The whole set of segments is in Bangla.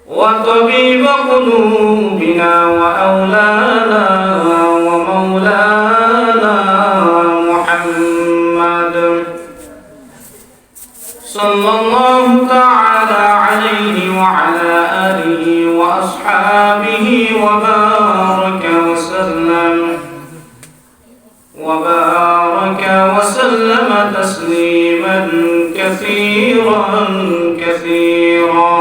وطبيب قلوبنا وأولانا ومولانا محمد صلى الله تعالى عليه وعلى آله وأصحابه وبارك وسلم تسليما كثيرا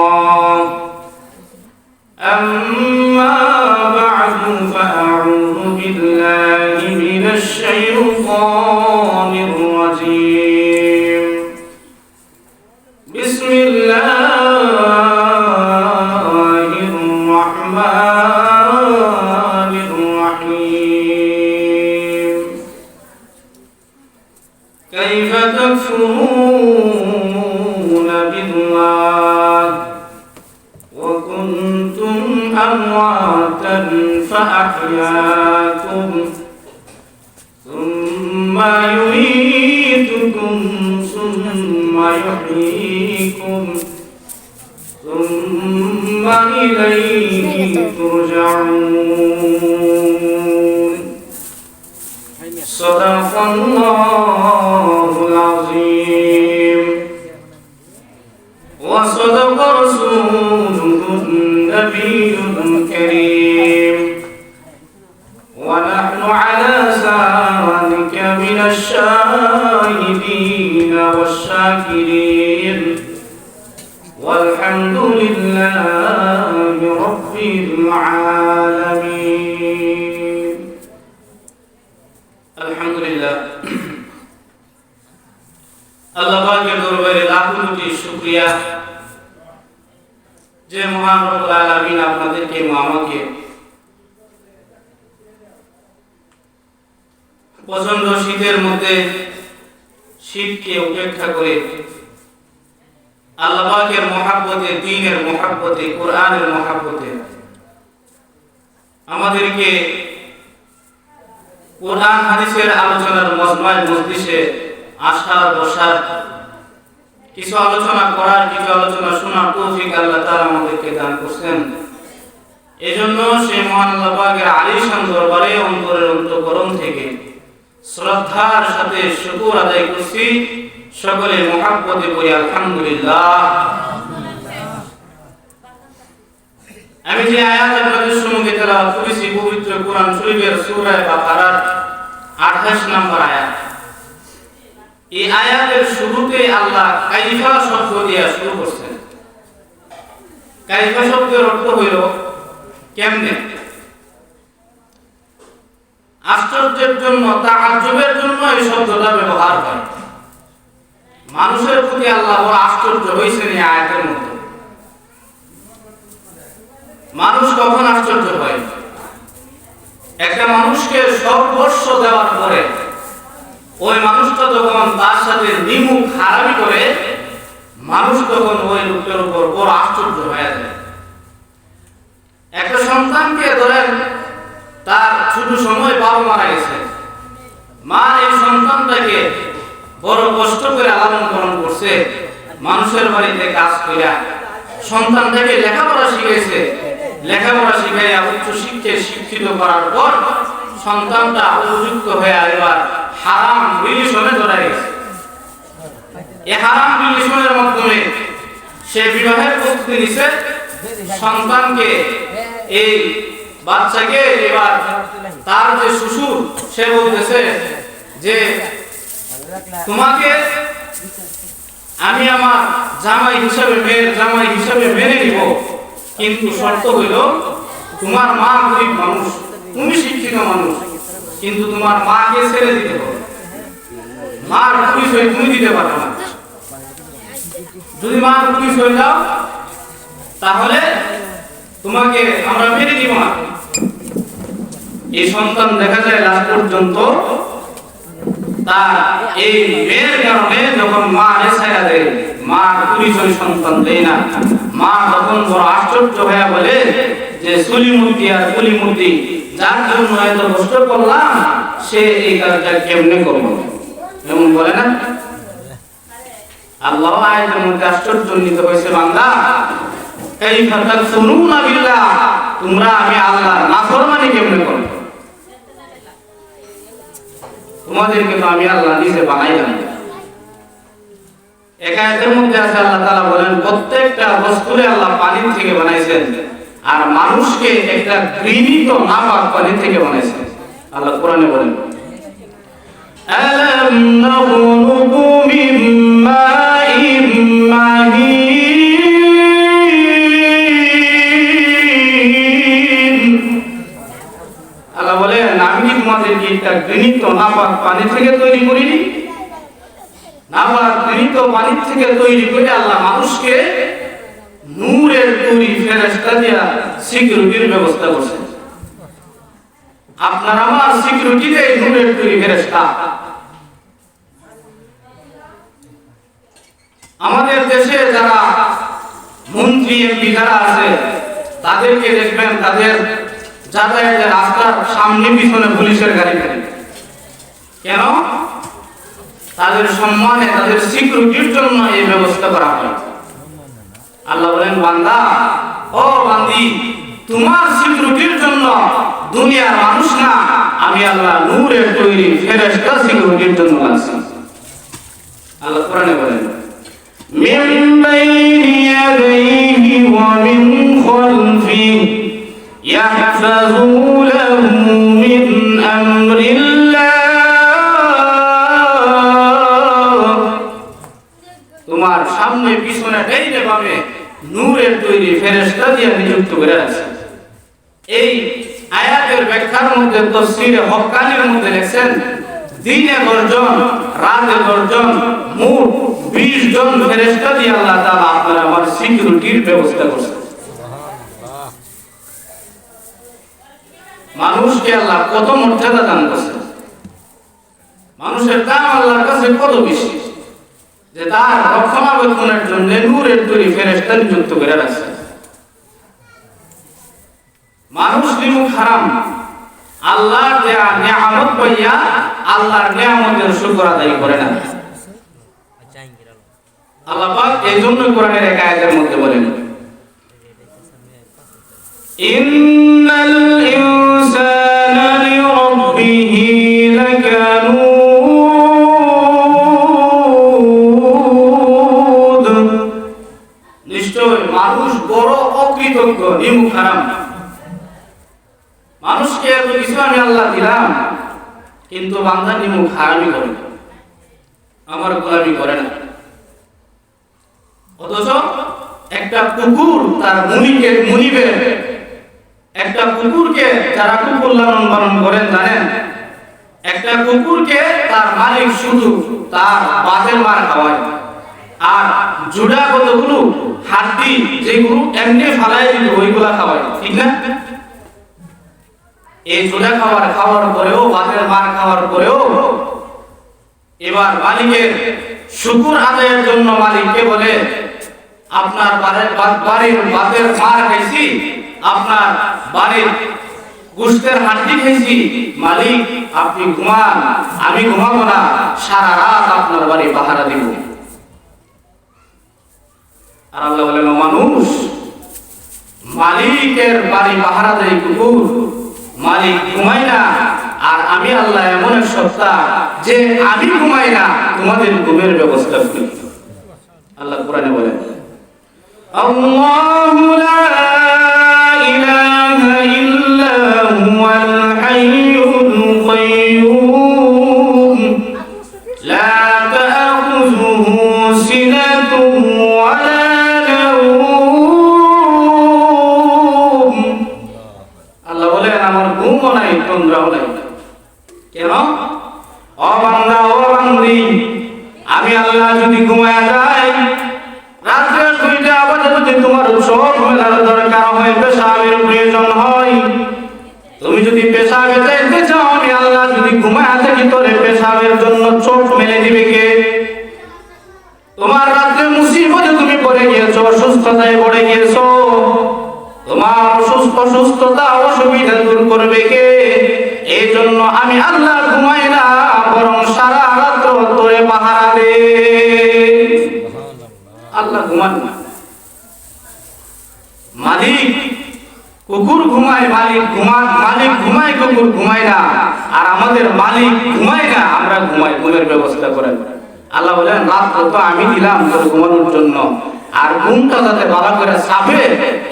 أما بعد فأعوذ بالله من الشيطان الرجيم بسم الله الرحمن الرحيم كيف تكفرون بالله وكنتم أمواتا فأحياكم ثم يميتكم ثم يحييكم ثم إليه ترجعون صدق الله العظيم وصدق رسوله النبي الكريم ونحن على ذلك من الشاهدين والشاكرين والحمد لله رب العالمين الحمد لله আল্লাহ পাকের দরবারে লাখো কোটি শুকরিয়া যে মহান রব্বুল আলামিন আপনাদেরকে আমাকে প্রচন্ড শীতের মধ্যে শীতকে উপেক্ষা করে আল্লাহ পাকের মহব্বতে, দ্বীনের মহব্বতে, কোরআনের মহব্বতে আমাদেরকে কোরআন হাদিসের আলোচনার মজমায় মজলিসে আসার বসার, কিছু আলোচনা করার, কিছু আলোচনা শোনার তৌফিক আল্লাহ তাআলা আমাদেরকে দান করছেন। এজন্য সেই মহান আল্লাহ পাকের আলিশান দরবারে অন্তরের অন্তঃকরণ থেকে শ্রদ্ধার সাথে শুকর আদায় করছি। সকলে মুহাব্বতে পড়ি আলহামদুলিল্লাহ। আমি যে আয়াত আপনাদের সম্মুখে তেলাওয়াত করেছি পবিত্র কোরআন শরীফের সূরা বাকারার 28 নম্বর আয়াত। এই আয়াতের শুরুতে আল্লাহ কাইফা শব্দ দিয়ে শুরু করছেন। কাইফা শব্দের অর্থ হইল কেমনে। আশ্চর্যের জন্য, তাআজ্জুবের জন্য এই শব্দটা ব্যবহার হয়। মানুষের প্রতি আল্লাহ বড় আশ্চর্য হয়েছেন এই আয়াতের মধ্যে। মানুষ কখন আশ্চর্য হয়? একটা মানুষকে সর্বস্ব দেওয়ার পরে ওই মানুষটা যখন তার সাথে নিমুখ হারামি করে, মানুষ তখন ওই লোকের উপর বড় আশ্চর্য হয়ে যায়। একটা সন্তানকে ধরেন, তার ছোট সময় বাবা মারা গেছে, মা এই সন্তানটাকে বড় কষ্ট করে লালন পালন করছে, মানুষের বাড়িতে কাজ করে সন্তানটাকে লেখাপড়া শিখাইছে, লেখাপড়া শিখাইয়া উচ্চ শিক্ষায় শিক্ষিত করার পর সন্তানটা উপযুক্ত হয়ে এবার হারাম রিলেশনে জড়া গেছে। এই হারাম রিলেশনের মাধ্যমে সে বিবাহের প্রস্তুতি নিছে। সন্তানকে, এই বাচ্চাকে এবার তার যে শ্বশুর সে বলতেছে যে তোমাকে আমি আমার জামাই হিসাবে, মেয়ের জামাই হিসাবে মেনে নিব, কিন্তু শর্ত হইল তোমার মা গরিব মানুষ, তুমি শিক্ষিত মানুষ, কিন্তু তোমার মাকে ছেড়ে দিতে হবে। মার পরিচয় তুমি দিতে পারো না। যদি মার পরিচয় দাও তাহলে তোমাকে আমরা মেনে নিব না। এই সন্তান দেখা যায় লাস্ট পর্যন্ত তার এই মেয়ের কারণে যখন মা রেছায়া দেয়, মার পরিচয় সন্তান দেয় না, মা তখন বড় আশ্চর্য হয়ে বলে যে সলিমুদ্দি আর কলিমুদ্দি, যার জন্য এত কষ্ট করলাম সে এই কাজটা কেমনে করবো, এমন বলে না? আল্লাহ আয়াতের মধ্যে আশ্চর্যান্বিত হয়েছে, বান্দা কাইফা তাকফুরুনা বিল্লাহ, তোমরা আমি আল্লাহর নাফরমানি কেমনে করো? তোমাদেরকে তো আমি আল্লাহ নিজে বানাইলাম। এক আয়াতের মধ্যে আছে আল্লাহ তাআলা বলেন প্রত্যেকটা বস্তুরে আল্লাহ পানি থেকে বানাইছেন, আর মানুষকে একটা ঘৃণিত নাপাক পানি থেকে বানাইছেন। আল্লাহ কোরআনে বলেন আলাম নাখলুকু মিন মাইন মাহিন। আল্লাহ বলেন আমি কি তোমাদেরকে একটা ঘৃণিত নাপাক পানি থেকে তৈরি করিনি? নাপাক ঘৃণিত পানি থেকে তৈরি করে আল্লাহ মানুষকে নূরের তৈরি ফেরেশতা দিয়া সিকিউরিটির ব্যবস্থা করছেন। আপনার আমার সিকিউরিটিতে নূরের তৈরি ফেরেশতা। আমাদের দেশে যারা মন্ত্রী এমপি যারা আছে তাদেরকে দেখবেন তাদের যাতায়াতের রাস্তার সামনে পিছনে পুলিশের গাড়ি থাকে। কেন? তাদের সম্মানে তাদের সিকিউরিটির জন্য এই ব্যবস্থা করা হয়। আল্লাহ বলেন বান্দা ও বান্দি, তোমার সিকিউরিটির জন্য দুনিয়ার মানুষ না, আমি আল্লাহ নূরের তৈরি ফেরেশতা সিকিউরিটির জন্য আছি। আল্লাহ কোরআনে বলেন মিন বাইনি ইয়াদাইহি ওয়া মিন খালফিহি ইয়াহফাযুনাহু মিন আমরিল্লাহ। তোমার সামনে পিছনে ডাইনে বামে নূরের তৈরি ফেরেশতা দিয়ে নিযুক্ত করে আছে। এই আয়াতের ব্যাখ্যার মধ্যে তাফসীরে হক্কানির মধ্যে লেখেন দিনে 10 জন রাতে 10 জন মোট 20 জন ফেরেশতা দিয়ে আল্লাহ তাআলা আপনার আমার সিকিউরিটির ব্যবস্থা করেছেন। সুবহানাল্লাহ। মানুষকে আল্লাহ কত মর্যাদা দান করেছেন, মানুষের দাম আল্লাহর কাছে কত বেশি যে তার রক্ষণাবেক্ষণের জন্য নূরের তৈরি ফেরেশতা নিযুক্ত করে রাখছে। মানুষ নিমুখ হারাম, আল্লাহর দেয়া নিয়ামত পাইয়া আল্লাহর নিয়ামতের শুকর আদায় করে না। আল্লাহ পাক এই জন্য কোরআনের এক আয়াতের মধ্যে বলেন ইন্নাল ইনসানা লিরাব্বিহি লাকানুদ। নিশ্চয় মানুষ বড় অকৃতজ্ঞ, নিমুখ হারাম। মানুষকে এত কিছু আমি আল্লাহ দিলাম, কিন্তু বান্দা নিমুখ হারামি করে, আমার গোলামি করে না। অথচ একটা কুকুর তার মুনিবে একটা কুকুরকে যারা কুকুর লালন পালন করেন জানেন, একটা কুকুরকে তার মালিক শুধু তার বাতের মার খাওয়ায়, আর জুড়া কতগুলো হাড্ডি যেগুলো এমনি ফালাই দিল ওইগুলা খাওয়ায়, ঠিক না? এই জুড়া খাওয়ার পরেও বাতের মার খাওয়ার পরেও এবার মালিকের শুকর আদায়ের জন্য মালিককে বলে আপনার বাড়ির বাতের মার খাইছি, আপনার বাড়ির গোশতের হাড্ডি খাইছি, মালিক আপনি ঘুমান, আমি ঘুমাবো না, সারা রাত আপনার বাড়ি পাহারা দিব। আর আল্লাহ বলেন মানুষ মালিকের বাড়ি পাহারা দেয় কুকুর, মালিক ঘুমায় না, আর আমি আল্লাহ এমন এক সত্তা যে আমি ঘুমাই না, তোমাদের ঘুমের ব্যবস্থা করি। আল্লাহ কোরআনে বলেন আল্লাহু লা ইলাহা ইল্লা হুয়াল হাইয়ুল কাইয়্যুম লা তা'খুযুহু সিনাতুন ওয়া লা নাওম। আল্লাহ বলেন আমার ঘুমও নাই, তন্দ্রাও নাই। কেন? ও বান্দা, ও বান্দি, আমি আল্লাহ যদি ঘুমায়া যাই, রাত্রে 2টা বাজে যদি তোমার চোখ মেলার দরকার হয়, পেশাবের প্রয়োজন হয়, তুমি যদি পেশাবে যাইতে চাও, আমি আল্লাহ যদি ঘুমায়া থাকি তোরে পেশাবের জন্য চোখ মেলে দিবে কে? তোমার রাত্রে মুসিবতে তুমি পড়ে গিয়েছো, অসুস্থতায় পড়ে গিয়েছো, তোমার অসুস্থতা অসুবিধা দূর করবে কে? এই জন্য আমি আল্লাহ ঘুমাই না, বরং সারা রাত তোরে পাহারা দে। আল্লাহ ঘুমান না। মালিক কুকুর ঘুমায়, মালিক ঘুমায়, কুকুর ঘুমায় না। আর আমাদের মালিক ঘুমায় না, আমরা ঘুমাই। ঘুমের ব্যবস্থা করেন। আল্লাহ বলেন রাত তো আমি দিলাম তোর ঘুমানোর জন্য, আর ঘুমটা যাতে ভালো করে ছাপে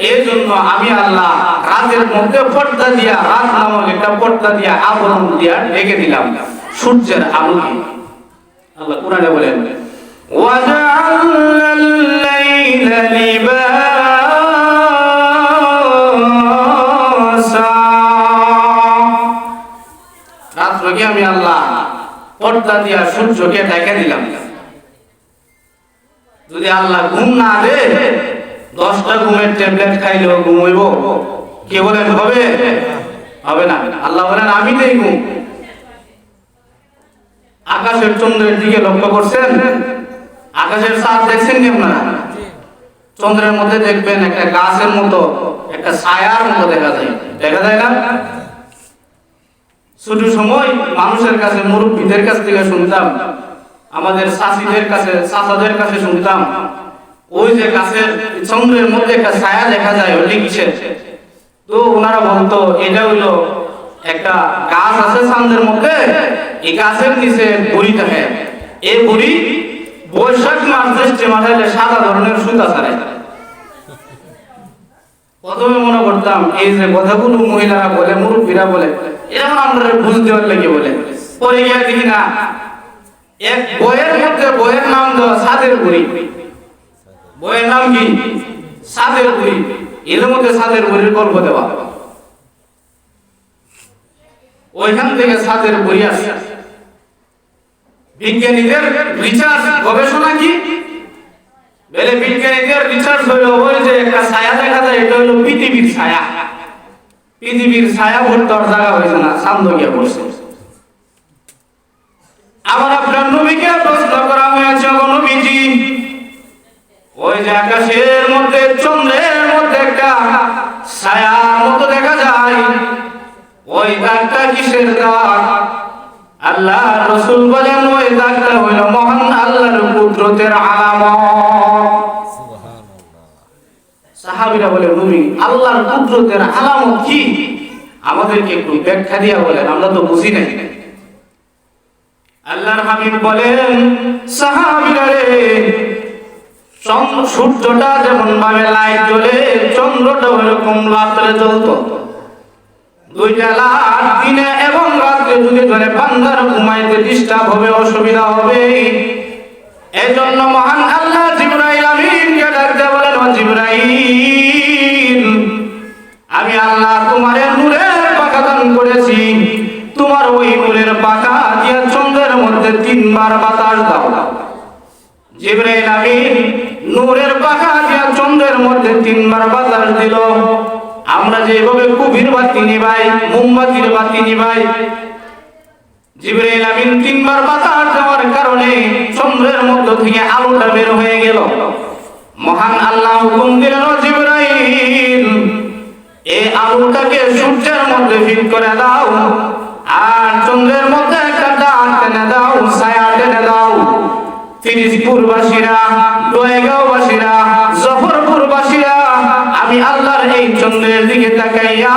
এই জন্য আমি আল্লাহ রাতের মধ্যে পর্দা দিয়া, রাত নামক একটা পর্দা দিয়া, আবরণ দিয়া ঢেকে দিলাম সূর্যের আলোকে। আল্লাহ কোরআনে বলেন ওয়াজআলনাল লাইলা লিবাসা, রাতকে আমি আল্লাহ পর্দা দিয়া সূর্যকে ঢেকে দিলাম। যদি আল্লাহ ঘুম না দে, 10টা ঘুমের ট্যাবলেট খাইলেও ঘুম হইব? কে বলেন হবে? হবে না। আল্লাহ বলেন আমি দেই ঘুম। আকাশের চন্দ্রের দিকে লক্ষ্য করছেন? আকাশের চাঁদ দেখছেন কি আপনারা? চন্দ্রের মধ্যে দেখবেন একটা গাছের মতো, একটা ছায়ার মতো দেখা যায়, দেখা যায় না? ছোট সময় মানুষের কাছে, মুরব্বীদের কাছ থেকে শুনতাম, আমাদের চাষিদের কাছে, চাচাদের কাছে শুনতাম, ওই যে গাছের চন্দ্রের মধ্যে একটা ছায়া দেখা যায়, ওই কিসের? তো ওনারা বলতো এটা হইলো একটা গাছ আছে চাঁদের মধ্যে, এই গাছের নিচে বড়ি থাকে, এই বড়ি বৈশাখ মাস জ্যৈষ্ঠ মাসে সাদা ধরনের সুতা ছাড়ে। প্রথমে মনে করতাম এই যে কথাগুলো মহিলারা বলে, মুরব্বীরা বলে, এরকম আমরা বুঝ দেওয়ার লাগে বলে। পরে গিয়ে দেখি না, এক বইয়ের মধ্যে, বইয়ের নাম দেওয়া সাদের বড়ি। বইয়ের নাম কি? সাদের বড়ি। এর মধ্যে সাদের বড়ির গল্প দেওয়া, ওইখান থেকে সাদের বড়ি আসে। বিজ্ঞানীদের রিসার্চ, গবেষণা কি বলে? বিজ্ঞানীদের রিসার্চ হলো ওই যে একটা ছায়া দেখা যায়, এটা হলো পৃথিবীর ছায়া। পৃথিবীর ছায়া ভর্তি জায়গা হয়েছে না, চাঁদ গিয়ে পড়ছে। আবার আপনার নবীকে প্রশ্ন করা হয়েছে, নবীজি ওই যে আকাশের মধ্যে, চন্দ্রের মধ্যে একটা ছায়ার মতো দেখা যায়, ওই দাগটা কিসের দাগ? আল্লাহ রাসূল বলেন ওই দাগটা হইল মহান আল্লাহর কুদরতের আলামত। সুবহানাল্লাহ। সাহাবীরা বলে নবী আল্লাহর কুদরতের আলামত কি? আমাদেরকে একটু ব্যাখ্যা দিয়া বলেন, আমরা তো বুঝি নাই। আল্লাহর হাবিব বলেন সাহাবীরা রে, সূর্যটা যেমন ভাবে লাইট জ্বলে, চন্দ্রটা ওইরকম রাত্রে জ্বলতো। দুইটা লাইট দিনে এবং রাতে যদি ধরে বান্দার ঘুমাইতে ডিস্টার্ব হবে, অসুবিধা হবে। এই জন্য মহান আল্লাহ জিবরাইল আমিনকে ডাকতে বলেন, ও জিবরাইল, আমি আল্লাহ তোমার নূরের পাখা দান করেছি, তোমার ওই নূরের পাখা দিয়ে চন্দ্রের মধ্যে 3 বার বাতাস দাও। জিবরাইল আমিন নূরের পাখা দিয়ে চন্দ্রের মধ্যে 3 বার বাতাস দিল। আমরা যেভাবে কুবির বাতি নিভাই, মোমবাতির বাতি নিভাই, জিবরাইল আমিন 3 বার বাতাস দেওয়ার কারণে চন্দ্রের মধ্য থেকে আলোটা বের হয়ে গেল। মহান আল্লাহ হুকুম দিলেন, জিবরাইল এই আলোটাকে সূর্যের মধ্যে ফিট করে দাও, আর চন্দ্রের মধ্যে একটা দাগ টেনে দাও, ছায়া টেনে দাও। ফিরিজপুরবাসীরা, দোয়েগাঁওবাসীরা, জফরপুরবাসীরা, আমি আল্লাহর এই চন্দ্রের দিকে তাকাইয়া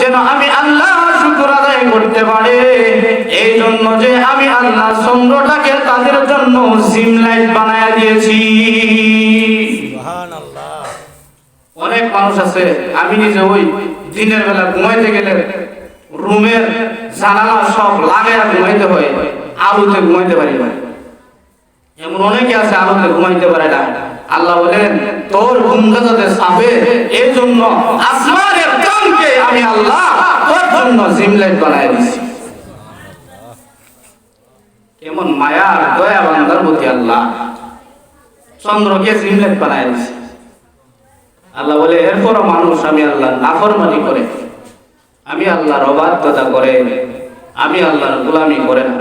যেন আমি আল্লাহ শুকর আদায় করতে পারে, এই জন্য যে আমি আল্লাহ চন্দ্রটাকে তাদের জন্য সিম লাইট বানায়া দিয়েছি। সুবহানাল্লাহ। অনেক মানুষ আছে, আমি নিজে ওই দিনের বেলা ঘুমাইতে গেলে রুমের জানালা সব লাগাইয়া ঘুমাইতে হয়, আলোতে ঘুমাইতে পারি না। এমন অনেকে আছে আলোতে ঘুমাইতে পারে না। আল্লাহ বলেন তোর ঘুমটা যাতে ছাপে, এই জন্য আসমানের চাঁদকে আমি আল্লাহ তোর জন্য সিম লাইট বানায় দিয়েছি। কেমন মায়া দয়া বান্দার প্রতি আল্লাহ, চন্দ্রকে সিম লাইট বানায় দিয়েছি। আল্লাহ বলে এরপরও মানুষ আমি আল্লাহ নাফরমানি করে, আমি আল্লাহর অবাধ্যতা করে, আমি আল্লাহর গোলামি করে না।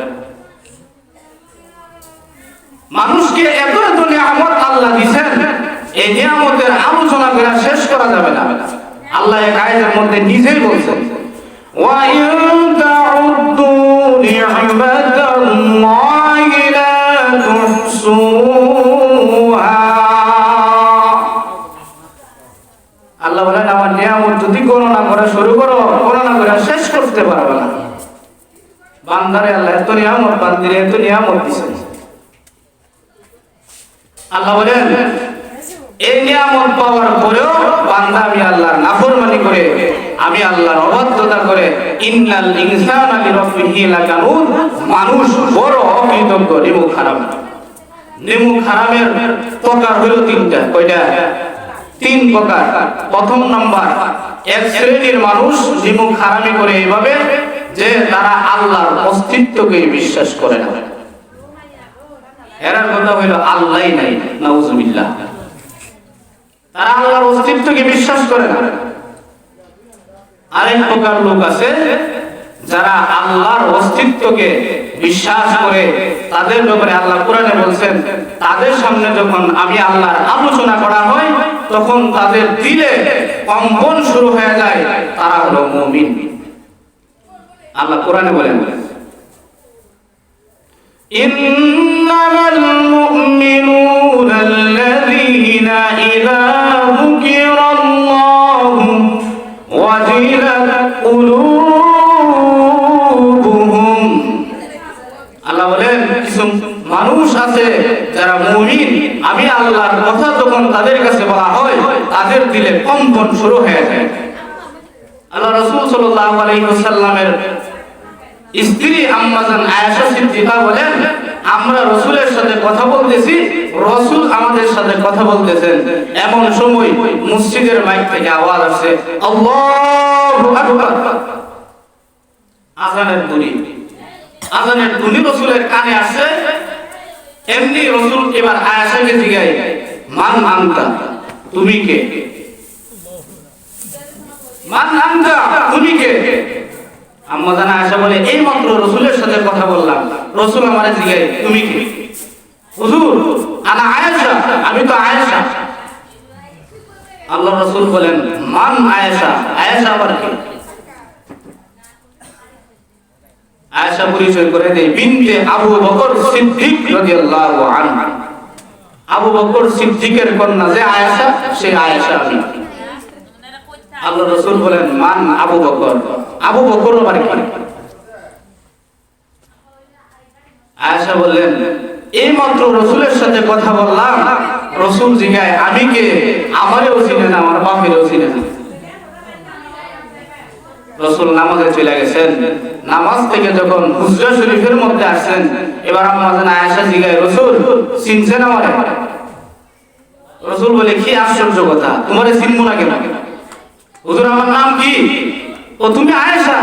মানুষকে এত এত নিয়ামত আল্লাহ দিয়েছেন, এই নিয়ামতের আলোচনা করে শেষ করা যাবে না। আল্লাহ এক আয়াতের মধ্যে নিজেই বলছেন, ওয়া ইন তাউদ্দু নি'মাতাল্লাহি লা তুহসুহা, করা শুরু করো, করোনা করে শেষ করতে পারবে না। বান্দারে আল্লাহ এত নিয়ামত, বান্দিরে এত নিয়ামত দিয়েছেন। আল্লাহ বলেন এই নিয়ামত পাওয়ার পরেও বান্দা আমি আল্লাহর নাফরমানি করে, আমি আল্লাহর অবাধ্যতা করে, ইন্নাল ইনসানা লিরাব্বিহি লাকানুদ, মানুষ বড় অকৃতজ্ঞ, নিমুখ হারাম। নিমুখ হারামের প্রকার হলো তিনটা। কয়টা? তিন প্রকার। প্রথম নাম্বার, এক শ্রেণীর মানুষ নিমুখ হারামি করে এইভাবে যে তারা আল্লাহর অস্তিত্বকে বিশ্বাস করে না। এর কথা হইল আল্লাহই নাই, নাউজুবিল্লাহ। তারা আল্লাহর অস্তিত্বকে বিশ্বাস করে না। আরেক প্রকার লোক আছে যারা আল্লাহর অস্তিত্বকে বিশ্বাস করে, তাদের ব্যাপারে আল্লাহ কোরআনে বলছেন, তাদের সামনে যখন আমি আল্লাহর আলোচনা করা হয় তখন তাদের দিলে কম্পন শুরু হয়ে যায়, তারা হলো মুমিন। আল্লাহ কোরআনে বলেন, ইন্নামাল মুমিনুনা আল্লাযীনা ইযা যুকিরাল্লাহু ওয়াজিলাত কুলুবুহুম। আল্লাহ বলেন কিছু মানুষ আছে যারা মুমিন, আমি আল্লাহর কথা যখন তাদের কাছে বলা হয় তাদের দিলে কম্পন শুরু হয়ে যায়। আল্লাহ রাসূল সাল্লাল্লাহু আলাইহি ওয়াসাল্লামের স্ত্রী আম্মা জান আয়েশা সিদ্দিকা বলেন, আমরা রাসূলের সাথে কথা বলতেছি, রাসূল আমাদের সাথে কথা বলতেছেন, এমন সময় মসজিদের মাইক থেকে আওয়াজ আসে, আল্লাহু আকবার। আযানের ধ্বনি, আযানের ধ্বনি রাসূলের কানে আসে। এমনি রাসূল এবার আয়েশাকে জিজ্ঞাসা, মান আনতা, তুমি কে? মান আনতা, তুমি কে? আম্মা জান আয়েশা বলে, এই মাত্র রাসূলের সাথে কথা বললাম, রাসূল আমারে জিজ্ঞাসা, তুমি কে? হুজুর আনা আয়েশা, আমি তো আয়েশা। আল্লাহ রাসূল বলেন, মান আয়েশা, আয়েশা আবার কে? আয়েশা পরিচয় করে দেয়, বিনতে আবু বকর সিদ্দিক রাদিয়াল্লাহু আনহু। আবু বকর সিদ্দিকের কন্যা যে আয়েশা, সেই আয়েশা আমি। আল্লাহ রাসূল বলেন, মান আবু বকর, আবু বকর আবার কে? আয়েশা বললেন, এই মাত্র রাসূলের সাথে কথা বললাম, রাসূল জিজ্ঞাসা, আমি কে? আমারও চিনে না, আমার বাপেরও চিনে না। রাসূল নামাজে চলে গেছেন, নামাজ থেকে যখন হুজরা শরীফের মধ্যে আসেন, এবার আম্মা জান আয়েশা জিজ্ঞাসা, রাসূল চিনছেন আমারে? রাসূল বলে, কি আশ্চর্য কথা, তোমারে চিনবো না কেন? হুজুর আমার নাম কি? ও তুমি আয়েশা।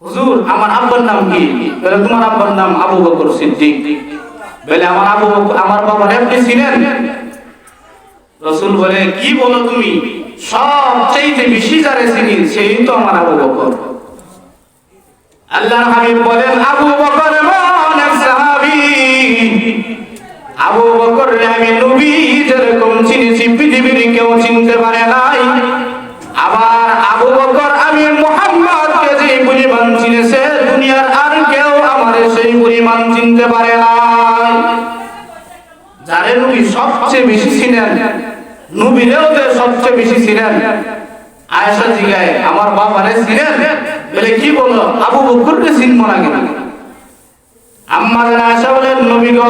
হুজুর আমার আব্বার নাম কি? বলে, তোমার আব্বার নাম আবু বকর সিদ্দিক। বলে, আমার বাবার আপনি চিনেন? রাসূল বলে, কি বলো তুমি? সবচেয়ে বেশি যারে চিনি সেই তো আমার আবু বকর। আল্লাহর হাবিব বলেন, আবু বকর এমন এক সাহাবী, আবু বকর আমি নবী যেরকম চিনেছি পৃথিবীর কেউ চিনতে পারে নাই। আবার আবু বকর আমি মুহাম্মদকে যে পরিমাণ চিনেছে, দুনিয়ার আর কেউ আমারে সেই পরিমাণ চিনতে পারে নাই। যারে নবী সবচেয়ে বেশি চিনেন, নবীরেও যে সবচেয়ে বেশি চিনেন। আয়েশা জিজ্ঞাসা, আমার বাবারে চিনেন? বলে, কি বলো, আবু বকরকে চিনবো না কেন? আম্মা জান আয়েশা বলেন, নবী গো,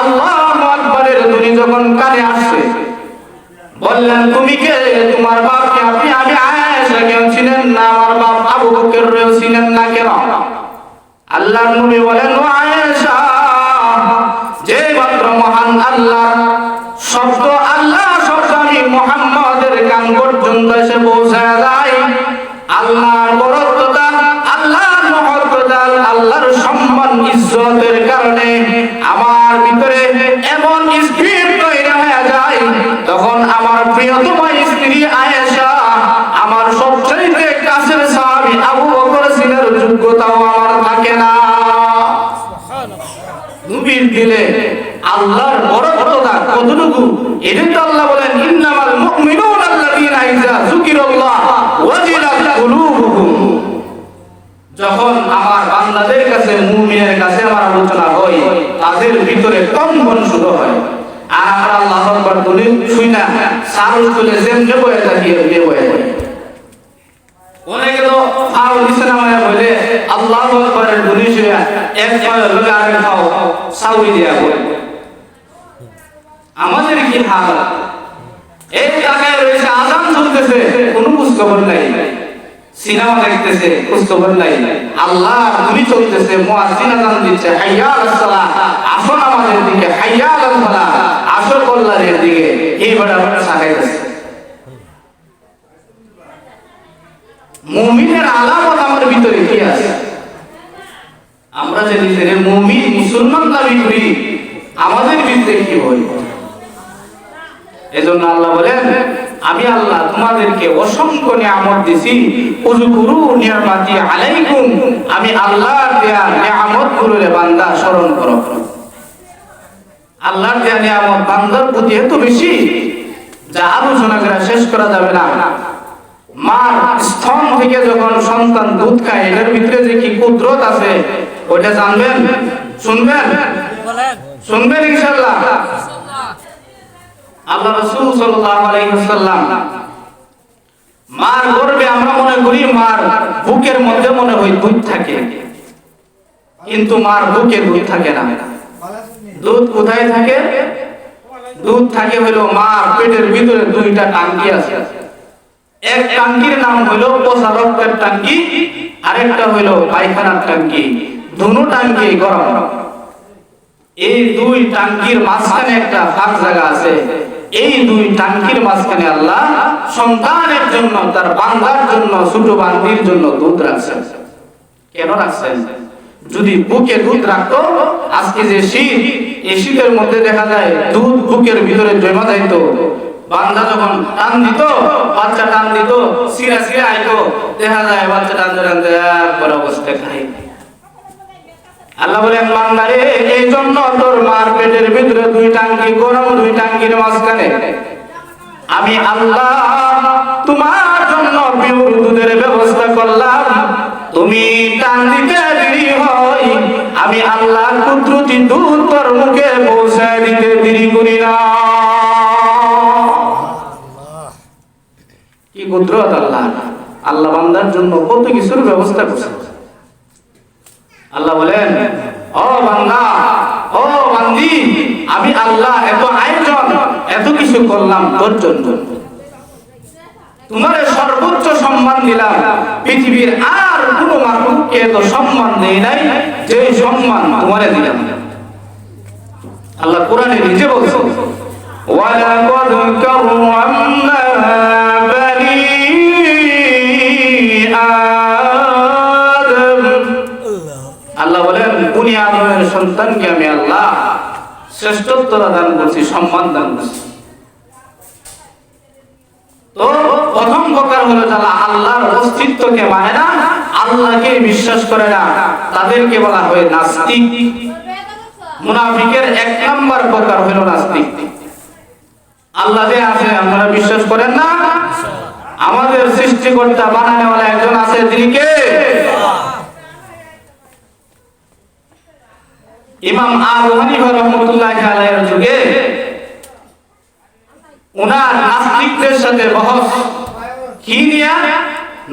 আল্লাহু আকবারের ধ্বনি যখন কানে আসছে, বললেন, তুমি কে? তোমার বাপকে আপনি? আমি আয়েশা কেউ চিনেন না, আমার বাপ আবু বকরকেও চিনেন না কেন? আল্লাহর নবী বলেন, ও আয়েশা, যে মাত্র মহান আল্লাহ শব্দ, আল্লাহ শব্দ আমি মুহাম্মদের কান পর্যন্ত এসে পৌঁছে যায়, আল্লাহর বরকত, আল্লাহর মহত্বত, আল্লাহর সম্মান ইজ্জতের কারণে আমার ভিতরে এমন স্থির তৈরি হয়ে যায়, তখন আমার প্রিয়তম স্ত্রী আয়েশা, আমার সবচেয়ে কাছের সাহাবী আবু বকর সিনের যোগ্যতাও আমার থাকে না। নবীর দিলে আল্লাহর বরকতটা কতটুকু, এটা তো আল্লাহ বলেন, ইন্নামাল মুমিনুনা আল্লাযীনা ইযা যুকিরাল্লাহ ওয়াজিলাত কুলুবুহুম। যখন আমার বান্দাদের কাছে, মুমিনের কাছে আমার আলোচনা হয়, তাদের ভিতরে কম্পন শুরু হয়। আর আমরা আল্লাহু আকবার দলিল শুই না সারুল তুলে যেমনে বয়ে থাকি এমনি বয়ে থাকি অনেকে তো ফাও দিছে না মানে বলে আল্লাহু আকবারের দলিল শুয়া এক ফাও লগে আরেক ফাও সাউরি দিয়া বলে আমাদের কি হাল এই জায়গায় রয়েছে আযান চলতেছে কোনো খোঁজখবর নাই সিনেমা দেখতেছে খোঁজখবর নাই আল্লাহ গুলি চলতেছে মুয়াজ্জিন আযান দিচ্ছে হাইয়া আলাস সালাহ আসর নামাজের দিকে হাইয়া আলাল ফালাহ আসর কল্লারের দিকে এই বড় সাহায্য মুমিনের আলামত আমার ভিতরে কি আছে আমরা যে নিজের মুমিন মুসলমান দাবি করি আমাদের ভিতরে কি হয় এজন্য আল্লাহ বলেন আমি আল্লাহ তোমাদেরকে অসংখ্য নিয়ামত দিয়েছি উযকুরু নিয়ামাতি আলাইকুম আমি আল্লাহর দেয়া নিয়ামতগুলোরে বান্দা স্মরণ করো আল্লাহর দেয়া নিয়ামত বান্দার প্রতি এত বেশি যা আলোচনা করে শেষ করা যাবে না মার স্তন থেকে যখন সন্তান দুধ খায় এর ভিতরে যে কি কুদরত আছে ওটা জানবেন শুনবেন ইনশাআল্লাহ আল্লাহ রাসূল সাল্লাল্লাহু আলাইহি ওয়াসাল্লাম মার গর্ভে আমরা মনে করি মার বুকের মধ্যে মনে হয় দুধ থাকে কিন্তু মার বুকে দুধ থাকে না দুধ কোথায় থাকে দুধ থাকে হলো মার পেটের ভিতরে দুইটা টাঙ্কি আছে এক টাঙ্কির নাম হলো পচা রক্তের টাঙ্কি আরেকটা হলো পায়খানার টাঙ্কি দুটো টাঙ্কি গরম এই দুই টাঙ্কির মাঝখানে একটা ফাঁক জায়গা আছে এই দুই টাঙ্কির মাঝখানে আল্লাহ সন্তানের জন্য তার বান্দার জন্য ছোট বান্দির জন্য দুধ রাখছেন কেন রাখছেন যদি বুকে দুধ রাখতো আজকে যে শীত এই শীতের মধ্যে দেখা যায় দুধ বুকের ভিতরে জমা যাইতো বান্দা যখন টান দিত বাচ্চা টান দিত সিরা সিরা আইতো দেখা যায় বাচ্চা টান টানতে একবার অবস্থায় খাই আল্লাহ বলেন বান্দারে এই জন্য তোর মার পেটের ভিতরে দুই টাঙ্কি গরম দুই টাঙ্কির মাঝখানে আমি আল্লাহ তোমার জন্য পিওর দুধের ব্যবস্থা করলাম তুমি টান দিতে দেরি হয় আমি আল্লাহ কুদরতি দুধ তোর মুখে পৌঁছায় দিতে দেরি করি না কি কুদরত আল্লাহ আল্লাহ বান্দার জন্য কত কিছুর ব্যবস্থা করছে আল্লাহ বলেন ও বান্দা ও বান্দি আমি আল্লাহ এত আয়োজন এত কিছু করলাম তোর জন্য তোমার সর্বোচ্চ সম্মান দিলাম পৃথিবীর আর কোন মাখলুককে এত সম্মান দেই নাই যে সম্মান তোমারে দিলাম আল্লাহ কোরআনে নিজে বলছেন ওয়ালাকাদ কাররামনা বানি আল্লাহ বলেন বনি আদমের সন্তানকে আমি আল্লাহ শ্রেষ্ঠত্ব দান করছি সম্মান দান করছি তো প্রথম প্রকার হলো যারা আল্লাহর অস্তিত্বকে মানে না আল্লাহকে বিশ্বাস করে না তাদেরকে বলা হয় নাস্তিক মুনাফিকের এক নাম্বার প্রকার হলো নাস্তিক আল্লাহ যে আছে আপনারা বিশ্বাস করেন না আমাদের সৃষ্টিকর্তা বানানোওয়ালা একজন আছে তিনি কে ইমাম আবু হানিফা রাহমাতুল্লাহি আলাইহির যুগে ওনার নাস্তিকদের সাথে বহস কি নিয়া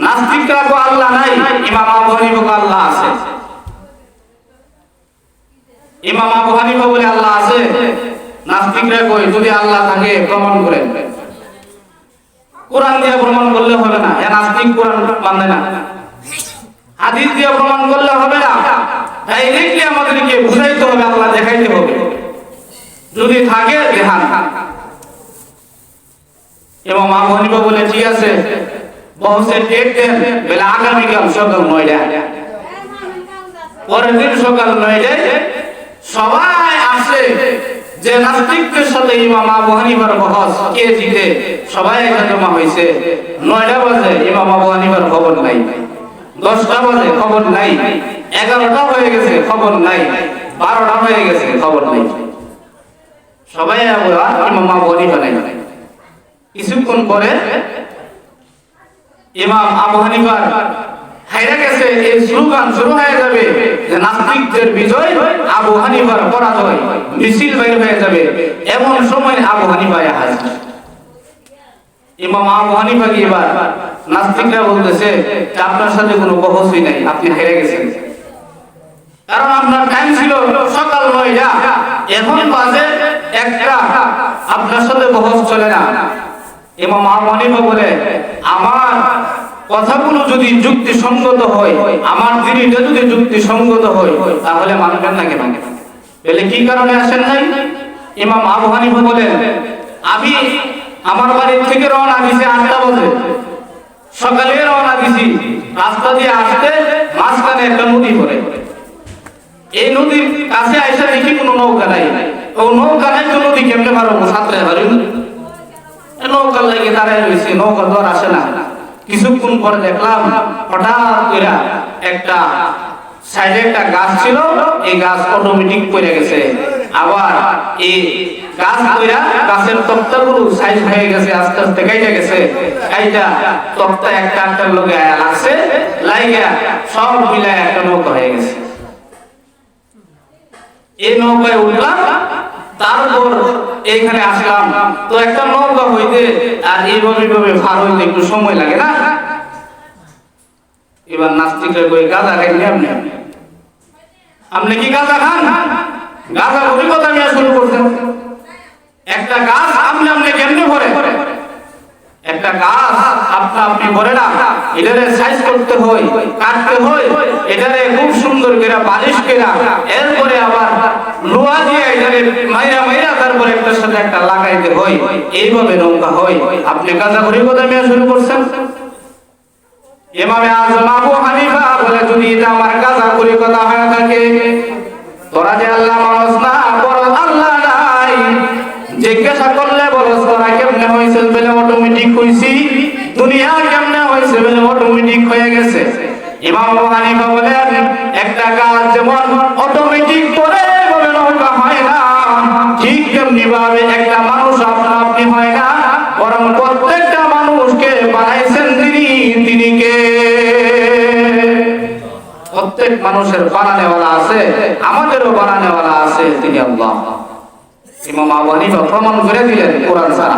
নাস্তিকরা কো আল্লাহ নাই ইমাম আবু হানিফা কো আল্লাহ আছে ইমাম আবু হানিফা বলে আল্লাহ আছে নাস্তিকরা কই যদি আল্লাহ থাকে প্রমাণ করেন কোরআন দিয়ে প্রমাণ করলে হবে না এ নাস্তিক কোরআন মানে না হাদিস দিয়ে প্রমাণ করলে হবে না ডাইরেক্টলি আমাদেরকে বুঝাইতে হবে আল্লাহ দেখাইতে হবে যদি থাকে দেখান এবং আবু হানিফা বলে ঠিক আছে বহসে ডেট দেন বলে আগামীকাল সকাল 9টা পরের দিন সকাল 9টায় সবাই আসে যে নাস্তিকদের সাথে ইমাম আবু হানিফার বহস কে জিতে সবাই এখানে জমা হয়েছে 9টা বাজে ইমাম আবু হানিফার খবর নাই 10টা বাজে খবর নাই 11টা হয়ে গেছে খবর নাই 12টা হয়ে গেছে খবর নাই সবাই ইমাম আবু হানিফা নাই কিছুক্ষণ পরে ইমাম আবু হানিফার হাইরা গেছে, এই স্লোগান শুরু হয়ে যাবে যে নাস্তিকদের বিজয়, আবু হানিফার পরাজয়, মিছিল বের হয়ে যাবে। এমন সময় আবু হানিফা হাজির। ইমাম আবু হানিফা কি এবার নাস্তিকরা বলতেছে যে আপনার সাথে কোনো বহসই নাই, আপনি হেরে গেছেন। কারণ আপনার টাইম ছিল সকাল 9টা, এখন বাজে 1টা, আপনার সাথে বহস চলে না। ইমাম আবু হানিফা বলে আমার কথাগুলো যদি যুক্তিসঙ্গত হয়, আমার দিনটা যদি যুক্তিসঙ্গত হয়, তাহলে মানবেন না কেন? বলে কি কারণে আসেন নাই? ইমাম আবু হানিফা বলেন আমি আমার বাড়ি থেকে রওনা দিছি 8টা বাজে, সকালে রওনা দিছি, রাস্তা দিয়ে আসতে মাঝখানে একটা নদী পড়ে। এই নদীর কাছে আইসা দেখি কোনো নৌকা নাই। ও নৌকা নাই তো নদী কেমনে পারবো? সাঁতরে পারি নৌকা লাগে দাঁড়ায় রয়েছে, নৌকা তো আর আসে না। কিছুক্ষণ পরে দেখলাম হঠাৎ করে একটা সাইডে একটা গাছ ছিল, এই গাছ অটোমেটিক পড়ে গেছে। আবার এই গাছ পড়া গাছের তক্তাগুলো সাইজ হয়ে গেছে, আস্তে আস্তে কাইটা গেছে। কাইটা তক্তা একটা একটার লগে লাগছে, লাইগা সব মিলায় একটা নৌকা হয়ে গেছে। এই নৌকায় উঠলাম, তারপর এইখানে আসলাম। তো একটা নৌকা হইতে আর এইভাবে ভার হইতে একটু সময় লাগে না? এবার নাস্তিকরা কই গাঁজা খাই আপনি? আপনি কি গাঁজা খান? গাঁজা অভিজ্ঞতা নিয়ে শুরু করছেন। একটা গাছ আপনি কেমনে ভরে? একটা গাছ আপনি ভরে না, এটারে সাইজ করতে হয়, কাটতে হয়, এটারে খুব সুন্দর করে পালিশ করে, এরপরে আবার লোহা দিয়ে এটারে মাইরা তারপরে একটার সাথে একটা লাগাইতে হয়। এইভাবে নৌকা হয়। আপনি গাঁজা অভিজ্ঞতা নিয়ে শুরু করছেন। ইমামে আযম আবু হানিফা বলে যদি এটা আমার গাঁজা অভিজ্ঞতা হয়ে থাকে, তোরা যে আল্লাহ মানুষ না, বড় আল্লাহ নাই, জিজ্ঞাসা করলে বলস তোরা কেমনে হয়েছে? বলে অটোমেটিক হইছি। দুনিয়া কেমনে হয়েছে? বলে অটোমেটিক হয়ে গেছে। ইমাম আবু হানিফা বলেন একটা গাছ যেমন অটোমেটিক করে বলে নৌকা হয় না, ঠিক তেমনি ভাবে একটা মানুষ আপনি হয় না, বরং প্রত্যেকটা মানুষকে বানাইছেন তিনি কে? প্রত্যেক মানুষের বানানেওয়ালা আছে, আমাদেরও বানানেওয়ালা আছে, তিনি আল্লাহ। ইমাম আবু হানিফা প্রমাণ করে দিলেন কোরআন ছাড়া।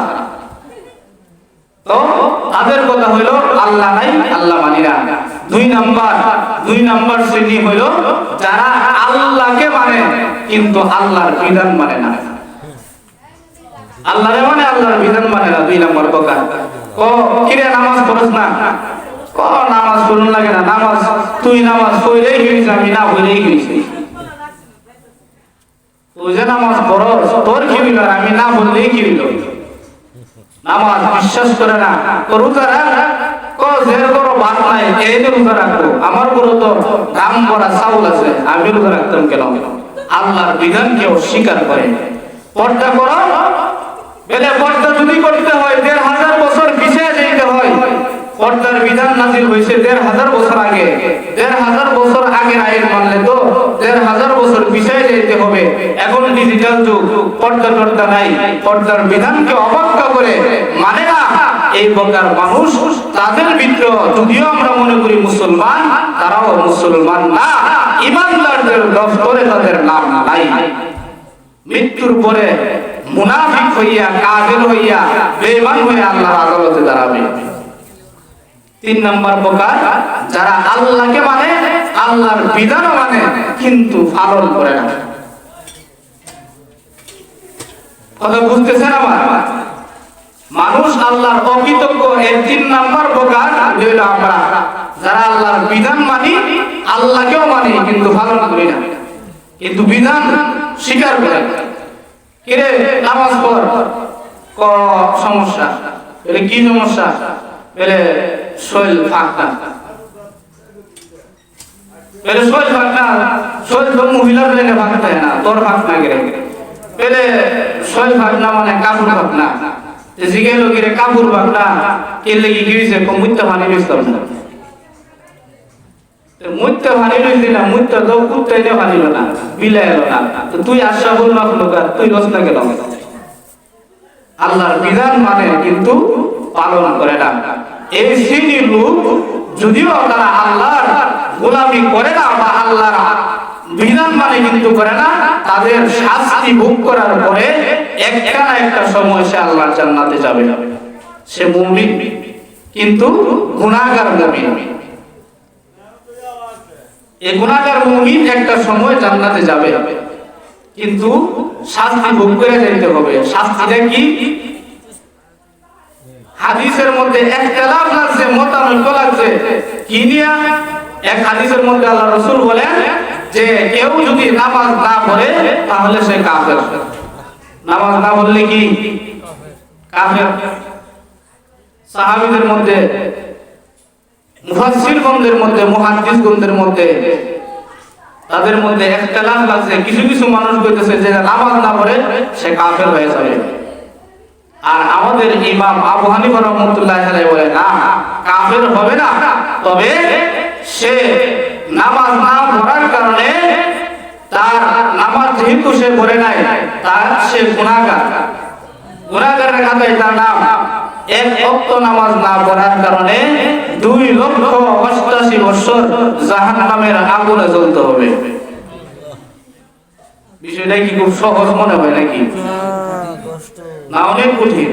তো তাদের কথা হইল আল্লাহ নাই, আল্লাহ মানি না। দুই নাম্বার শ্রেণী হইল যারা আল্লাহকে মানে কিন্তু আল্লাহর বিধান মানে না। আল্লাহরে মানে আল্লাহর বিধান মানে না। 2 নম্বর প্রকার। কিরে নামাজ পড়ছ না? নামাজ পড়ুন লাগে না। নামাজ তুই নামাজ পড়লেই গেছিস, আমি না পড়লেই গেছি। তুই যে নামাজ পড়স তোর কি হইল, আমি না বললেই কি হইল? নামাজ বিশ্বাস করে না। রোজা রাখ, যে বড় ভাত নাই এই রোজা রাখবো, আমার বড় তো দাম ভরা চাউল আছে, আমি রোজা রাখতাম কেন? আল্লাহর বিধানকে অস্বীকার করে। পর্দা করো, বেলে পর্দা যদি করতে হয় 1500 বছর পিছিয়ে যেতে হয়। পর্দার বিধান নাজিল হয়েছে 1500 বছর আগে। 1500 বছর আগের আইন মানলে তো 1500 বছর পিছিয়ে যেতে হবে। এখন ডিজিটাল যুগ, পর্দা নাই, পর্দার বিধানকে অবজ্ঞা করে মানে না এই প্রকার মানুষ। তাদের ভিতরে যদিও আমরা মনে করি মুসলমান, তারাও মুসলমান না। ইমানদারদের দফতরে তাদের নাম নাই। মৃত্যুর পরে মুনাফিক হইয়া, কাফের হইয়া, বেঈমান হইয়া আল্লাহর আদালতে দাঁড়াবে। 3 নম্বর প্রকার যারা আল্লাহকে মানে, আল্লাহর বিধান মানে কিন্তু পালন করে না। কথা বুঝতেছেন আমার? মানুষ আল্লাহর অকৃতজ্ঞ। এর 3 নম্বর প্রকার হইল আমরা যারা আল্লাহর বিধান মানি, আল্লাহকেও মানি কিন্তু পালন করি না, কিন্তু বিধান স্বীকার করে। কিরে নামাজ পড়, সমস্যা? বলে কি সমস্যা? বলে শৈল ফাঁকনা। বলে শৈল ফাঁকনা, শৈল তো মহিলার লেগে ফাঁকতে না, তোর ফাঁকনা গেলে। বলে শৈল ফাঁকনা মানে কাপড় ফাঁকনা। জিজ্ঞেস লোকের কাপড় ফাঁকনা কে লেগে গিয়েছে? মুত্যা পানি বেচতাম না। মুত্যা পানি লইছি না, মুত্যা তো কুত্তাই না পানিল না, বিলাই এলো না। তো তুই আশা বল না তুই রস না গেল। আল্লাহর বিধান মানে কিন্তু পালন করে না। এই শ্রেণীর লোক যদিও তারা আল্লাহর গোলামি করে না বা আল্লাহর বিধান মানে কিন্তু করে না, তাদের শাস্তি ভোগ করার পরে একটা না একটা সময় সে আল্লাহর জান্নাতে যাবে। সে মুমিন কিন্তু গুনাহগার মুমিন। এই গুনাহগার মুমিন একটা সময় জান্নাতে যাবে, কিন্তু শাস্তি ভোগ করে যেতে হবে। শাস্তিটা কি? হাদিসের মধ্যে ইখতিলাফ লাগছে, মতানৈক্য লাগছে। কি নিয়া? এক হাদিসের মধ্যে আল্লাহ রাসূল বলেন যে কেউ যদি নামাজ না পড়ে তাহলে সে কাফের। নামাজ না পড়লে কি? কাফের। সাহাবীদের মধ্যে, মুফাসসিরগণদের মধ্যে, মুহাদ্দিসগণদের মধ্যে তাদের মধ্যে ইখতিলাফ লাগছে। কিছু কিছু মানুষ কইতেছে যে নামাজ না পড়ে সে কাফের হয়ে যাবে, আর আমাদের ইমাম আবু হানিফা রাহমাতুল্লাহি আলাইহি বলে না, কাফের হবে না, তবে সে নামাজ না পড়ার কারণে, তার নামাজ যেহেতু সে পড়ে নাই, তার সে গুনাহগার। গুনাহগারের খাতায় তার নাম। এক ওয়াক্ত নামাজ না পড়ার কারণে 2,88,000 বছর জাহান্নামের আগুনে জ্বলতে হবে। বিষয়টা কি খুব সহজ মনে হয় নাকি? না, অনেক কঠিন।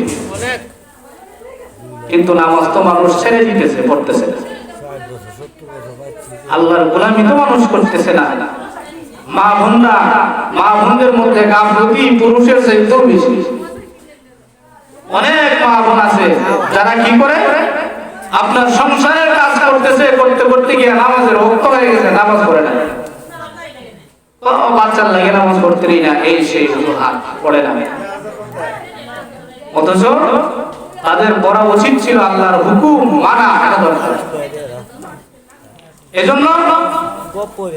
কিন্তু নামাজ তো মানুষ ছেড়ে দিতেছে, পড়তেছে না। আল্লাহর গোলামি তো মানুষ করতেছে না। মা বোনরা, মা বোনদের মধ্যে গাফলতি পুরুষের চাইতেও বেশি। অনেক মা বোন আছে যারা কি করে, আপনার সংসারের কাজ করতেছে, করতে করতে গিয়ে নামাজের ওয়াক্ত হয়ে গেছে, নামাজ পড়ে না। বাচ্চার লাগে নামাজ পড়তেই না, এই সেই হাত পড়ে না। অথচ তাদের পড়া উচিত ছিল আল্লাহর হুকুম মানা। এজন্য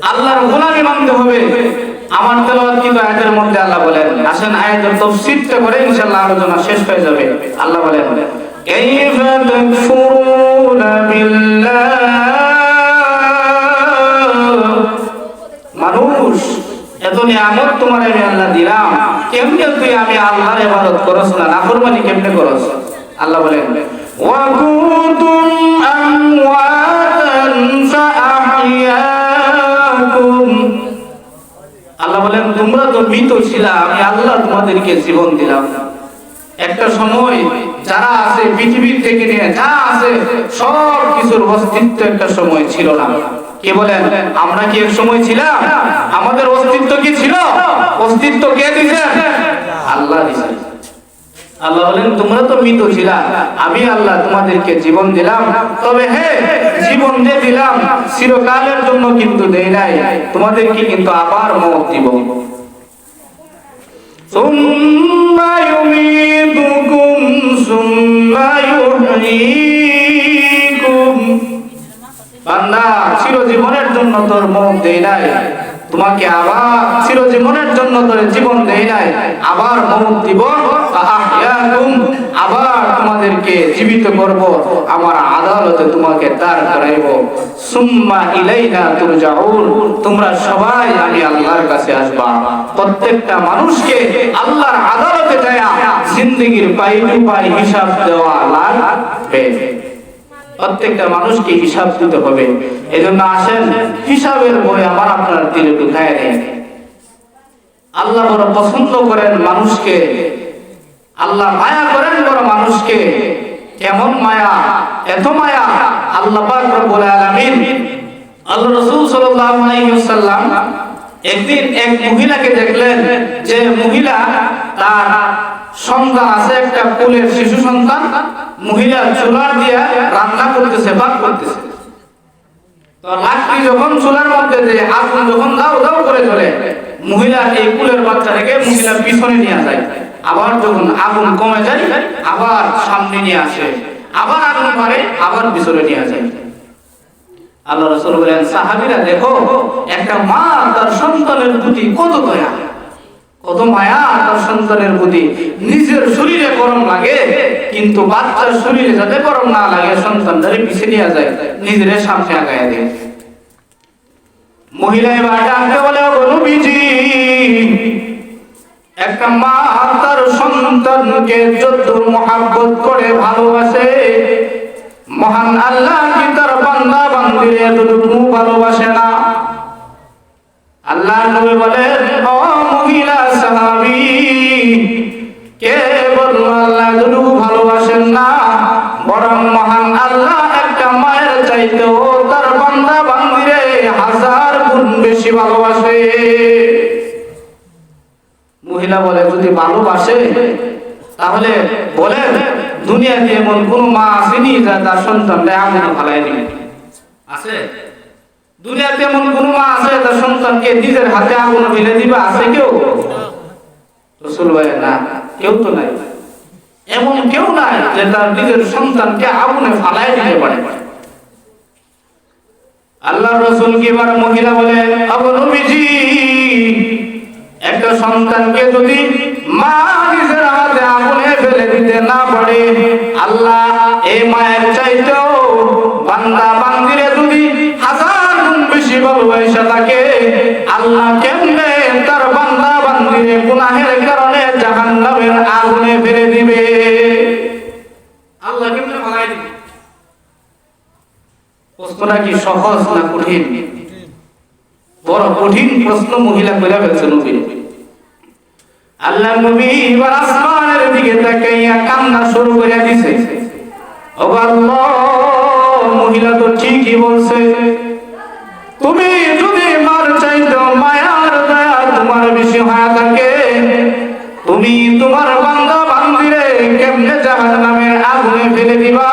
আল্লাহর গোলামি মানতে হবে। আমার তেলাওয়াতকৃত আয়াতের মধ্যে আল্লাহ বলেন, আসেন আয়াতের তাফসীরটা করে ইনশাআল্লাহ আলোচনা শেষ হয়ে যাবে। আল্লাহ বলেন, কাইফা তাকফুরুনা বিল্লাহ, মানুষ এত নিয়ামত তোমার আমি আল্লাহ দিলাম, কেমনে তুই আমি আল্লাহর ইবাদত করছ না, নাফরমানি কেমনে করছ? আল্লাহ বলেন, ওয়া কুনতুম আমওয়াতান ফাআহইয়াকুম, আল্লাহ বলেন তোমরা তো মৃত ছিলা, আমি আল্লাহ তোমাদেরকে জীবন দিলাম। একটা সময় যারা আছে পৃথিবী থেকে নিয়ে যা আছে সব কিছুর অস্তিত্ব একটা সময় ছিল না। কে বলেন? আমরা কি এক সময় ছিলাম? আমাদের অস্তিত্ব কি ছিল? অস্তিত্ব কে দিয়েছেন? আল্লাহ দিয়েছেন। আল্লাহ বলেন তোমরা তো মৃত ছিলা, আমি আল্লাহ তোমাদেরকে জীবন দিলাম। তবে হ্যাঁ, জীবন দিয়ে দিলাম, চিরকালের জন্য কিন্তু দেই নাই, তোমাদেরকে কিন্তু আবার মওত দিব। সুম্মা ইউমীতুকুম সুম্মা ইউহয়ীকুম, বান্দা চিরজীবনের জন্য তোর মওত দেই নাই, তোমাকে আবার চিরজীবনের জন্য তোর জীবন দেই নাই, আবার মওত দিব। আহইয়াকুম, আবার তোমাদেরকে জীবিত করব, আমার আদালতে তোমাকে দাঁড় করাইব। সুম্মা ইলাইনা তুরজাউন, তোমরা সবাই আমি আল্লাহর কাছে আসবা। প্রত্যেকটা মানুষকে আল্লাহর আদালতে যায় জিন্দেগীর পাই টু পাই হিসাব দেওয়া লাগবে। প্রত্যেকটা মানুষকে হিসাব দিতে হবে। এজন্য আসেন হিসাবের বই আমার আপনার দিলে ঢুকায় দেন। আল্লাহ বড় পছন্দ করেন মানুষকে, আল্লাহ মায়া করেন বড় মানুষকে। কেমন মায়া? এত মায়া আল্লাহ পাক রব্বুল আলামিন, আল্লাহ রাসূল সাল্লাল্লাহু আলাইহি ওয়াসাল্লাম একদিন এক মহিলাকে দেখলেন, যে মহিলা তার সন্তান আছে, একটা কোলের শিশু সন্তান, মহিলা চুলার দিয়া রান্না করতেছে, ভাত করতেছে। তো লাকড়ি যখন চুলার মধ্যে দিয়ে আগুন যখন দাও দাও করে জ্বলে, মহিলা এই কোলের বাচ্চাটাকে মহিলা পিছনে নিয়ে যায়। আবার যখন আগুন কমে যায় আবার সামনে নিয়ে আসে, আবার আগুন মারে, আবার পিছনে নিয়ে যায়। আল্লাহ রাসূল বলেন, সাহাবীরা দেখো একটা মা তার সন্তানের প্রতি কত দয়া, কত মায়া তার সন্তানের প্রতি। নিজের শরীরে গরম লাগে, কিন্তু বাচ্চার শরীরে যাতে গরম না লাগে সন্তানটারে পিছিয়ে নিয়ে যায়, নিজের সামনে আগায় দেয়। মহিলা এবার ডাকতে বলে, ও নবীজি, একটা মা তার সন্তানকে যত মহব্বত করে ভালোবাসে, মহান আল্লাহ কি তার বান্দা বান্দিরে এতটুকু ভালোবাসে না। আল্লাহর নবী বলেন, ও মহিলা সাহাবী, কে বলল আল্লাহ এতটুকু ভালোবাসেন না? বরং মহান আল্লাহ একটা মায়ের চাইতেও তার বান্দা বান্দিরে 1000 গুণ বেশি ভালোবাসে। মহিলা বলে, যদি ভালোবাসে তাহলে বলেন দুনিয়াতে এমন কোন মা আসেনি যা তার সন্তানকে আগুনে ফালাই দিবে? আছে? দুনিয়াতে এমন কোন মা আছে তার সন্তানকে নিজের হাতে আগুনে ফেলে দিবে? আছে কেউ? রাসূল বলেন, না, কেউ তো নাই। এমন কেউ নাই যে তার নিজের সন্তানকে আগুনে ফালাই দিতে পারে। আল্লাহর রাসূল কি এবার মহিলা বলে, আবু নবীজি, একটা সন্তানকে যদি মা নিজের হাতে আগুনে ফেলে দিতে না পারে, আল্লাহ এই মায়ের চাইতেও বান্দা বান্দিরে যদি 1000 গুণ বেশি ভালোবাসা থাকে, আল্লাহ কেমনে তার বান্দা বান্দিরে গুনাহের কারণে জাহান্নামের আগুনে ফেলে দিবে? আল্লাহ কেমনে ফালাই দিবে? প্রশ্নটা কি সহজ না কঠিন? বড় কঠিন প্রশ্ন মহিলা কইরা ফেলছে নবী। আল্লাহ নবী এবার আসমানের দিকে তাকাইয়া কান্না শুরু করে দিয়েছে। ও আল্লাহ, মহিলা তো ঠিকই বলছে। তুমি যদি মার চাইতো মায়ার দয়া তোমার বেশি হয়ে থাকে, তুমি তোমার বান্দা বান্দিরে কেমনে জাহান্নামের আগুনে ফেলে দিবা?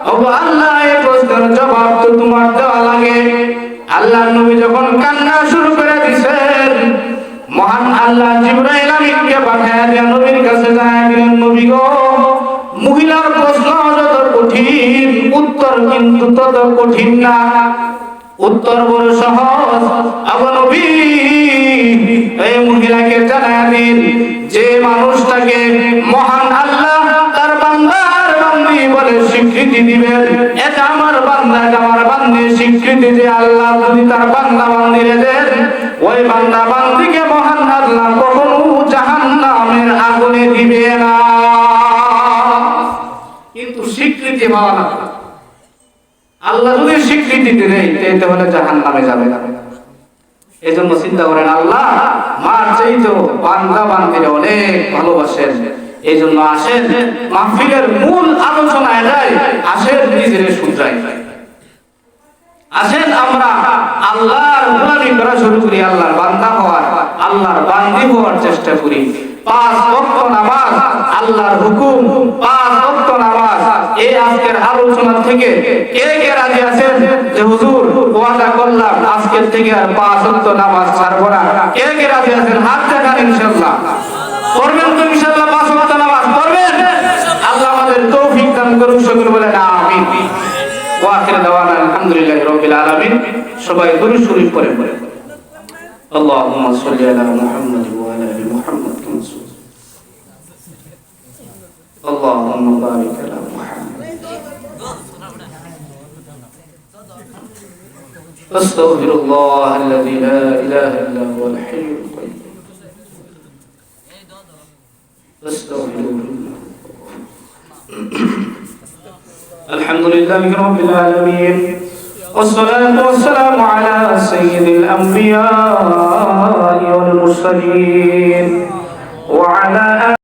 ও আল্লাহ, এই প্রশ্নের জবাব তো তোমার দেওয়া লাগে। আল্লাহ নবী যখন কান্না শুরু করে দিয়েছেন, মহান আল্লাহ জিবরাইল আমিনকে পাঠায় দিয়ে নবীর কাছে জানায় দিলেন, নবী গো, মহিলার প্রশ্ন যত কঠিন, উত্তর কিন্তু তত কঠিন না। উত্তর বড় সহজ। আবু নবী, এই মহিলাকে জানায় দিন, যে মানুষটাকে মহান আল্লাহ তার বান্দার বান্দি বলে স্বীকৃতি দিবেন, এটা আমার বান্দা, এটা আমার বান্দি স্বীকৃতি যে আল্লাহ যদি তার বান্দা বান্দিরে দেন, ওই বান্দা বান্দিকে মহান আল্লাহ কখনো জাহান্নামের আগুনে দিবে না। কিন্তু স্বীকৃতি পাওয়া না। আল্লাহ যদি স্বীকৃতি দেয় তাহলে জাহান্নামে যাবে না। এই জন্য চিন্তা করেন, আল্লাহ মার চাইতেও বান্দা বান্দিরে অনেক ভালোবাসেন। এই জন্য আসেন মাহফিলের মূল আলোচনা এটাই, আসেন নিজের শুধরাই। আসেন আমরা আল্লাহর গোলামি করা শুরু করি, আল্লাহর বান্দা হওয়ার, আল্লাহর বান্দি হওয়ার চেষ্টা করি। 5 ওয়াক্ত নামাজ আল্লাহর হুকুম, 5 ওয়াক্ত নামাজ। এই আজকের আলোচনা থেকে কে কে রাজি আছেন যে হুজুর ওয়াদা করলাম আজকের থেকে আর 5 ওয়াক্ত নামাজ ছাড়বো না? কে কে রাজি আছেন? হাত দেখান। ইনশাআল্লাহ করবেন তো? ইনশাআল্লাহ 5 ওয়াক্ত নামাজ পড়বেন। আল্লাহ আমাদের তৌফিক দান করুন। সকলে বলেন আমিন। ওয়া আখির দাওয়ানা আলহামদুলিল্লাহি রাব্বিল আলামিন। সবাই দুরূদ শরীফ পড়েন। আল্লাহুম্মা সাল্লি আলা মুহাম্মাদ ওয়া আলা আলি মুহাম্মাদ কামা সাল্লাইতা। আল্লাহুম্মা বারিক আলা মুহাম্মাদ। আস্তাগফিরুল্লাহ আল্লাযী লা ইলাহা ইল্লা হুয়াল হাইয়ুল কাইয়্যুম। আস্তাগফিরুল্লাহ। আলহামদুলিল্লাহি রাব্বিল আলামিন। والصلاة والسلام على سيد الأنبياء والمرسلين وعلى